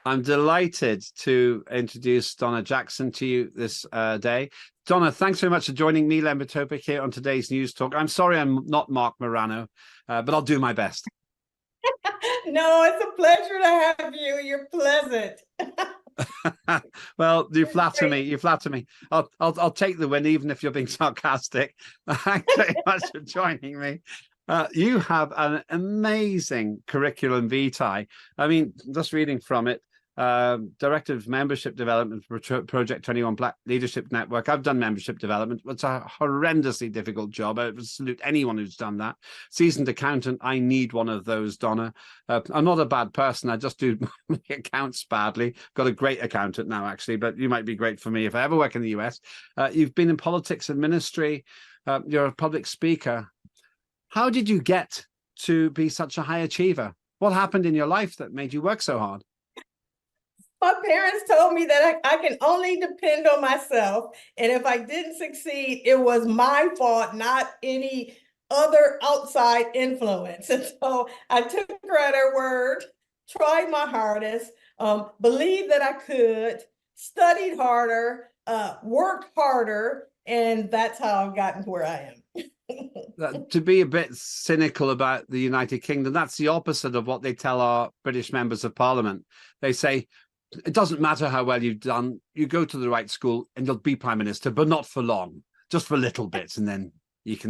I'm delighted to introduce Donna Jackson to you this day. Donna, thanks very much for joining me, Len Topic, here on today's News Talk. I'm sorry I'm not Mark Morano, but I'll do my best. No, it's a pleasure to have you. You're pleasant. Well, you flatter me. You flatter me. I'll take the win, even if you're being sarcastic. Thanks very much for joining me. You have an amazing curriculum vitae. I mean, just reading from it, Director of Membership Development for Project 21 Black Leadership Network. I've done membership development. It's a horrendously difficult job. I would salute anyone who's done that. Seasoned accountant, I need one of those, Donna. I'm not a bad person. I just do my accounts badly. Got a great accountant now, actually, but you might be great for me if I ever work in the US. You've been in politics and ministry. You're a public speaker. How did you get to be such a high achiever? What happened in your life that made you work so hard? My parents told me that I can only depend on myself. And if I didn't succeed, it was my fault, not any other outside influence. And so I took her at her word, tried my hardest, believed that I could, studied harder, worked harder, and that's how I've gotten to where I am. To be a bit cynical about the United Kingdom, that's the opposite of what they tell our British members of Parliament. They say, it doesn't matter how well you've done, you go to the right school and you'll be Prime Minister, but not for long, just for little bits, and then you can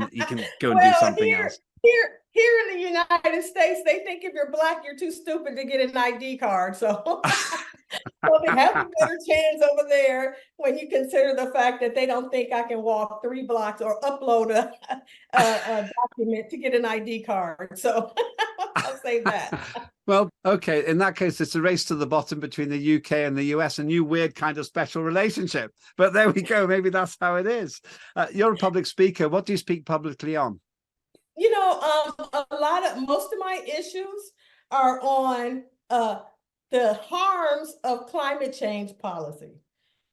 go and do something else. Here in the United States, they think if you're Black, you're too stupid to get an ID card. So, so they have a better chance over there when you consider the fact that they don't think I can walk 3 blocks or upload a document to get an ID card. So I'll say that. Well, okay. In that case, it's a race to the bottom between the UK and the US, a new weird kind of special relationship. But there we go. Maybe that's how it is. You're a public speaker. What do you speak publicly on? You know, most of my issues are on the harms of climate change policy.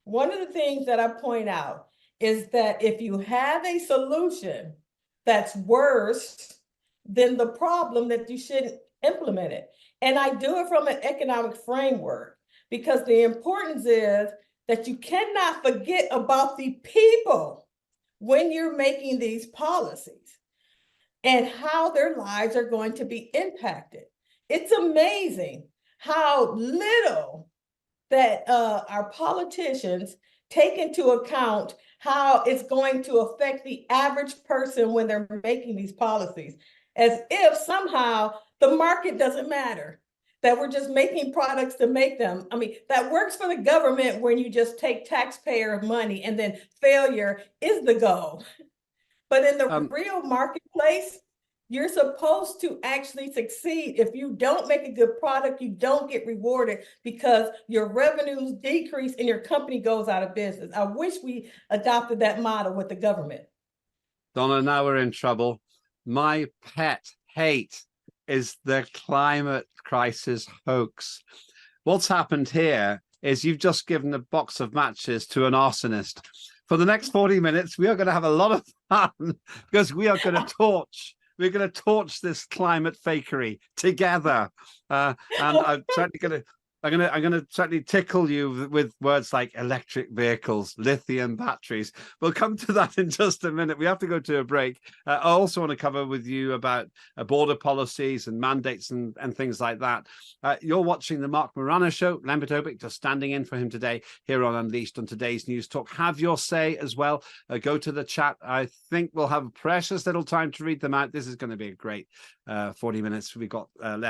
One of the things that I point out is that if you have a solution that's worse than the problem, that you shouldn't implement it. And I do it from an economic framework, because the importance is that you cannot forget about the people when you're making these policies and how their lives are going to be impacted. It's amazing how little that our politicians take into account how it's going to affect the average person when they're making these policies, as if somehow the market doesn't matter, that we're just making products to make them. I mean, that works for the government when you just take taxpayer money and then failure is the goal. But in the real marketplace, you're supposed to actually succeed. If you don't make a good product, you don't get rewarded because your revenues decrease and your company goes out of business. I wish we adopted that model with the government. Donna, now we're in trouble. My pet hate is the climate crisis hoax. What's happened here is you've just given a box of matches to an arsonist. For the next 40 minutes, we are going to have a lot of fun because we are going to torch. We're going to torch this climate fakery together, and I'm certainly going to certainly tickle you with words like electric vehicles, lithium batteries. We'll come to that in just a minute. We have to go to a break. I also want to cover with you about border policies and mandates and things like that. You're watching the Mark Morano Show. Len Topic just standing in for him today here on Unleashed on today's News Talk. Have your say as well. Go to the chat. I think we'll have precious little time to read them out. This is going to be a great 40 minutes we've got left.